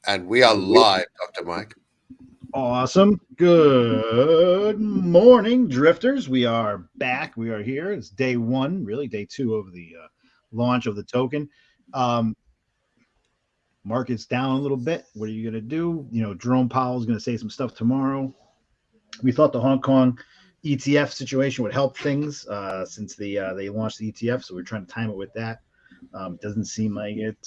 And we are live, Dr. Mike. Awesome. Good morning, drifters. We are back. We are here. It's day one, really day two of the launch of the token. Um, Market's down a little bit. What are you going to do? Jerome Powell is going to say some stuff tomorrow. We thought the Hong Kong ETF situation would help things since they launched the ETF, so we're trying to time it with that. It doesn't seem like it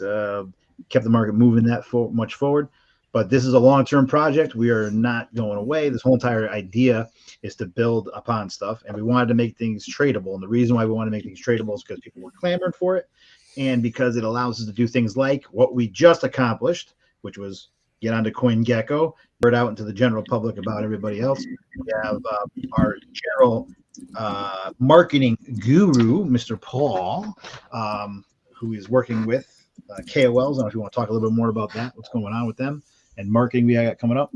kept the market moving that much forward. But this is a long-term project. We are not going away. This whole entire idea is to build upon stuff, and we wanted to make things tradable. And the reason why we want to make things tradable is because people were clamoring for it, and because it allows us to do things like what we just accomplished, which was get onto CoinGecko, word out into the general public about everybody else. We have our general marketing guru, Mr. Paul, who is working with KOLs. I don't know if you want to talk a little bit more about that, what's going on with them, and marketing we got coming up.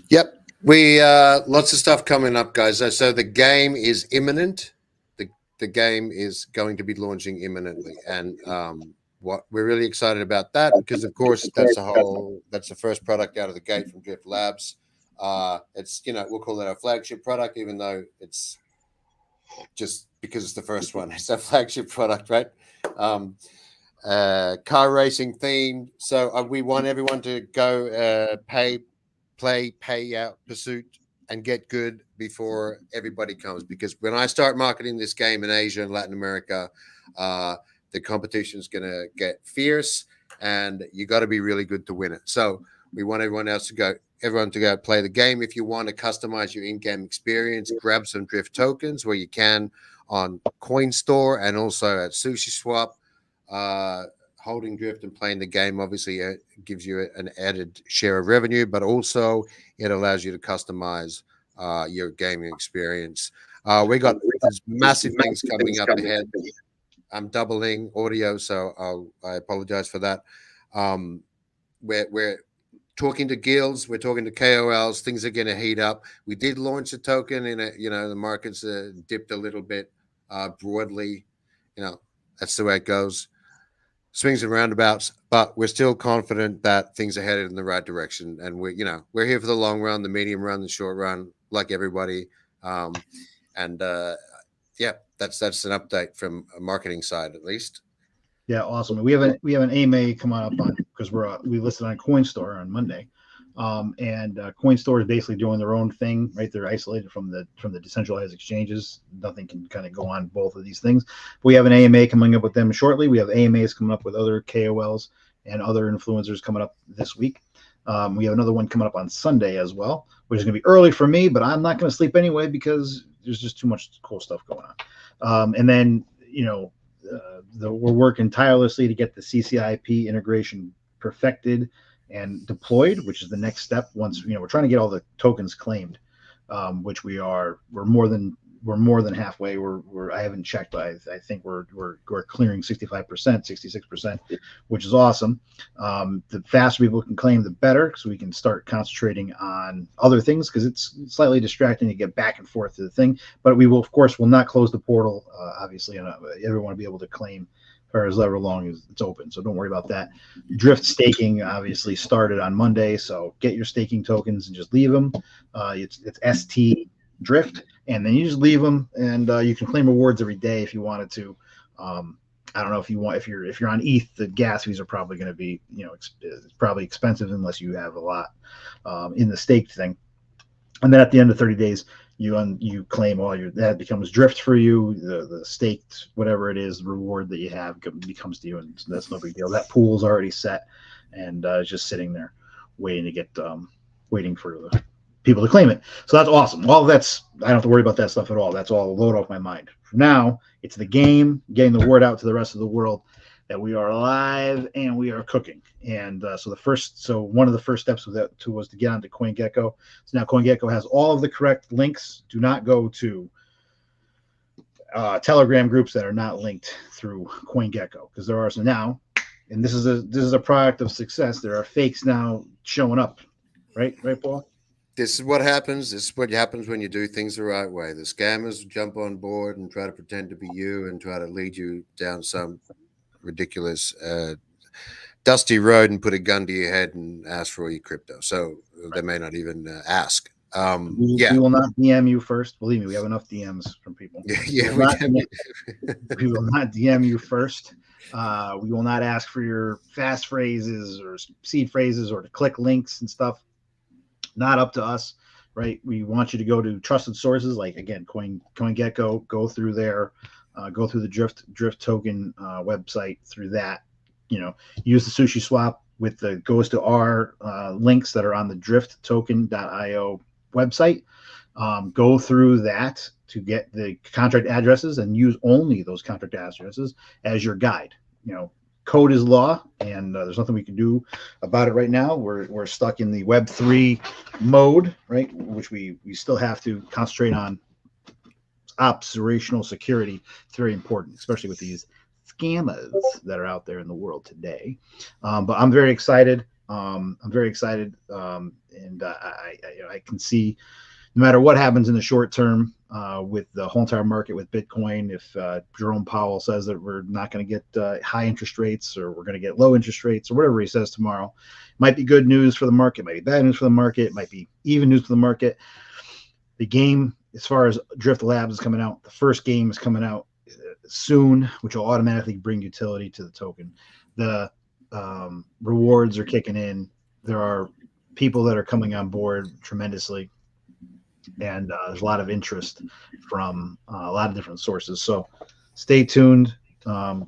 Yep. We lots of stuff coming up, guys. So the game is imminent. The game is going to be launching imminently. And what we're really excited about that because, of course, that's the first product out of the gate from Drift Labs. It's, we'll call it our flagship product, even though it's just because it's the first one. It's our flagship product, right? Car racing theme. So we want everyone to go pay out Pursuit and get good before everybody comes. Because when I start marketing this game in Asia and Latin America, the competition is going to get fierce, and you got to be really good to win it. So we want everyone to go play the game. If you want to customize your in-game experience, grab some Drift tokens where you can on CoinStore and also at SushiSwap. Holding Drift and playing the game obviously gives you an added share of revenue, but also it allows you to customize your gaming experience. We got these massive things coming up ahead. I'm doubling audio, so I apologize for that. We're talking to guilds, we're talking to KOLs. Things are going to heat up. We did launch a token in it. The markets dipped a little bit broadly. That's the way it goes. Swings and roundabouts, but we're still confident that things are headed in the right direction. And we're here for the long run, the medium run, the short run, like everybody. That's an update from a marketing side, at least. Yeah, awesome. We have an AMA coming up on because we listed on CoinStore on Monday, and CoinStore is basically doing their own thing, right? They're isolated from the decentralized exchanges. Nothing can kind of go on both of these things. We have an AMA coming up with them shortly. We have AMAs coming up with other KOLs and other influencers coming up this week. We have another one coming up on Sunday as well, which is going to be early for me, but I'm not going to sleep anyway because there's just too much cool stuff going on. And then we're working tirelessly to get the CCIP integration perfected and deployed, which is the next step. Once we're trying to get all the tokens claimed, which we're more than halfway. I haven't checked, but I think we're clearing 65%, 66%, which is awesome. The faster people can claim, the better, so we can start concentrating on other things because it's slightly distracting to get back and forth to the thing. But we will not close the portal, obviously, and everyone will be able to claim for as long as it's open. So don't worry about that. Drift staking obviously started on Monday, so get your staking tokens and just leave them. It's ST Drift, and then you just leave them, and you can claim rewards every day if you wanted to. I don't know if you're on ETH, the gas fees are probably going to be it's probably expensive unless you have a lot in the staked thing. And then at the end of 30 days, you claim all that becomes Drift for you. The staked whatever it is, the reward that you have becomes to you, and that's no big deal. That pool's already set, and it's just sitting there waiting for the people to claim it. So that's awesome. I don't have to worry about that stuff at all. That's all load off my mind. For now, it's the game, getting the word out to the rest of the world that we are alive and we are cooking. And so one of the first steps of that was to get onto CoinGecko. So now CoinGecko has all of the correct links. Do not go to Telegram groups that are not linked through CoinGecko, because there are some now, and this is a product of success. There are fakes now showing up, right, Paul? This is what happens. This is what happens when you do things the right way. The scammers jump on board and try to pretend to be you and try to lead you down some ridiculous dusty road and put a gun to your head and ask for all your crypto. So they Right. may not even ask. We, Yeah, we will not DM you first. Believe me, we have enough DMs from people. yeah, We yeah. will not we will not DM you first. We will not ask for your fast phrases or seed phrases or to click links and stuff. Not up to us, right? We want you to go to trusted sources like again, CoinGecko. Go through there, go through the Drift token website through that. Use the Sushi Swap with the goes to our links that are on the drifttoken.io website. Go through that to get the contract addresses and use only those contract addresses as your guide. Code is law, and there's nothing we can do about it right now. We're stuck in the Web3 mode, right? Which we still have to concentrate on operational security. It's very important, especially with these scammers that are out there in the world today. But I'm very excited. And I can see no matter what happens in the short term with the whole entire market with Bitcoin, if Jerome Powell says that we're not going to get high interest rates or we're going to get low interest rates or whatever he says tomorrow, it might be good news for the market, might be bad news for the market, it might be even news for the market. The game, as far as Drift Labs is coming out, the first game is coming out soon, which will automatically bring utility to the token. The rewards are kicking in. There are people that are coming on board tremendously. And there's a lot of interest from a lot of different sources. So stay tuned.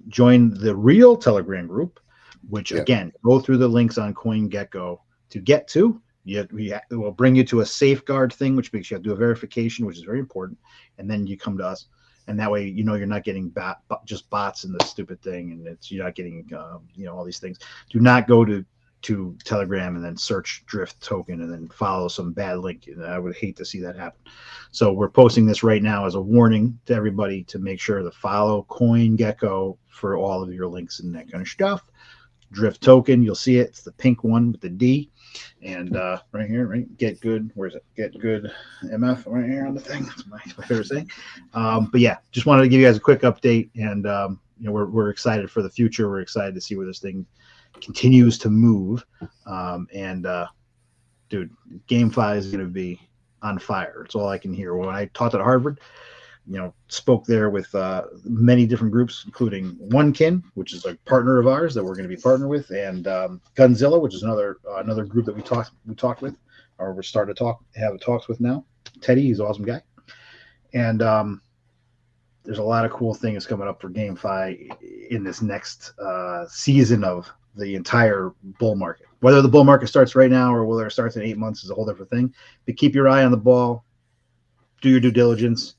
Join the real Telegram group, which again, go through the links on CoinGecko to get to. It will bring you to a safeguard thing, which makes you have to do a verification, which is very important. And then you come to us. And that way, you're not getting just bots in the stupid thing. And you're not getting, all these things. Do not go to Telegram and then search Drift token and then follow some bad link. I would hate to see that happen. So we're posting this right now as a warning to everybody to make sure to follow CoinGecko for all of your links and that kind of stuff. Drift token, you'll see it. It's the pink one with the D. And right here, right? Get good. Where is it? Get good MF right here on the thing. That's my favorite thing. But yeah, just wanted to give you guys a quick update. And we're excited for the future. We're excited to see where this thing continues to move. Dude, GameFi is going to be on fire. It's all I can hear. When I taught at Harvard, spoke there with many different groups, including OneKin, which is a partner of ours that we're going to be partnered with, and Gunzilla, which is another group that we talked with, or we're starting to have talks with now. Teddy, he's an awesome guy, and there's a lot of cool things coming up for GameFi in this next season of the entire bull market. Whether the bull market starts right now or whether it starts in 8 months is a whole different thing. But keep your eye on the ball, do your due diligence,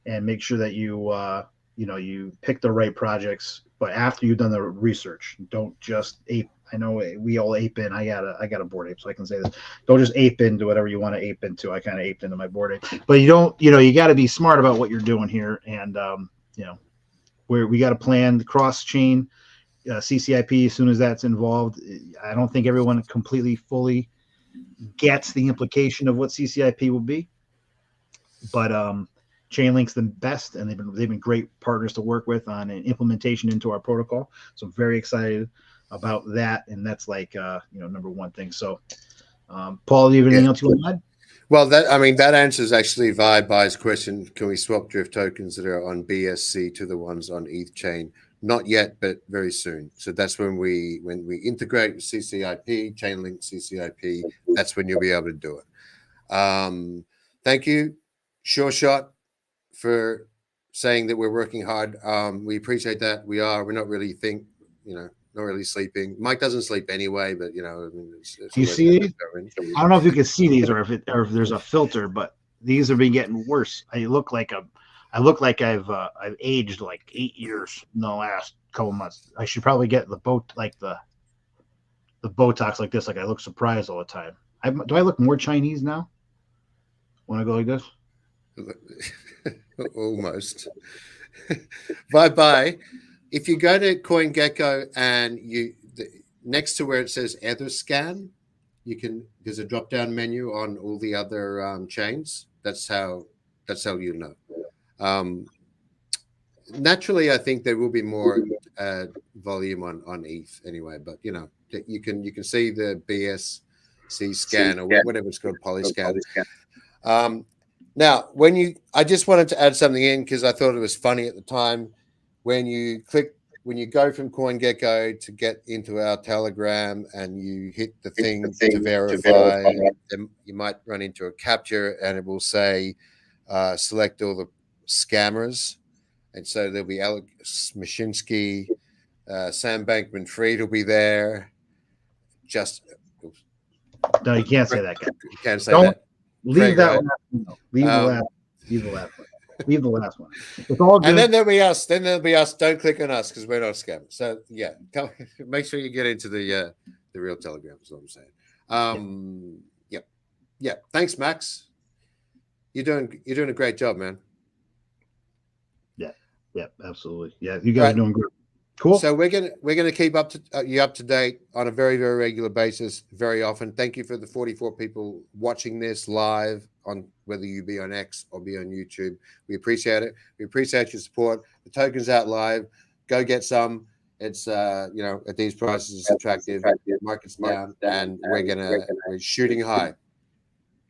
and make sure that you pick the right projects. But after you've done the research, don't just ape. I know we all ape in. I got a Bored Ape, so I can say this. Don't just ape into whatever you want to ape into. I kind of aped into my Bored Ape, but you got to be smart about what you're doing here, and we got to plan the cross chain. CCIP, as soon as that's involved, I don't think everyone completely fully gets the implication of what CCIP will be, but Chainlink's the best, and they've been great partners to work with on an implementation into our protocol. So I'm very excited about that, and that's like number one thing. So, Paul, do you have anything else you want to add? Well, that answers actually Vibe's question. Can we swap Drift tokens that are on BSC to the ones on ETH chain? Not yet, but very soon. So that's when we integrate with CCIP, Chainlink CCIP, that's when you'll be able to do it. Thank you, Sure Shot, for saying that we're working hard. We appreciate that. We're not really not really sleeping. Mike doesn't sleep anyway, but it's do you see these? I don't know if you can see these or if there's a filter, but these have been getting worse. I look like I've aged like 8 years in the last couple months. I should probably get the Botox like this. Like I look surprised all the time. Do I look more Chinese now when I go like this? Almost. Bye. If you go to CoinGecko and next to where it says Etherscan, there's a drop down menu on all the other chains. That's how you know. Naturally, I think there will be more volume on ETH anyway, but you can see the BSC scan or whatever it's called, polyscan. Now, I just wanted to add something in because I thought it was funny at the time. When you go from CoinGecko to get into our Telegram and you hit the thing to verify, then you might run into a capture and it will say, select all the scammers. And so there'll be Alex Mashinsky, Sam Bankman-Fried will be there. No, you can't say that. You can't say that. Leave that one. Leave the last. Leave the last one. Leave the last one. It's all good. And then there'll be us. Don't click on us because we're not scammers. So yeah, make sure you get into the real Telegram. Is what I'm saying. Yeah. Thanks, Max. You're doing a great job, man. Yeah, absolutely. Yeah, you guys are doing great. Cool. So we're gonna keep you up to date on a very, very regular basis, very often. Thank you for the 44 people watching this live on whether you be on X or be on YouTube. We appreciate it. We appreciate your support. The token's out live. Go get some. It's at these prices it's attractive. Market's down, and we're shooting high.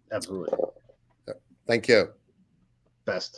Absolutely. Thank you. Best.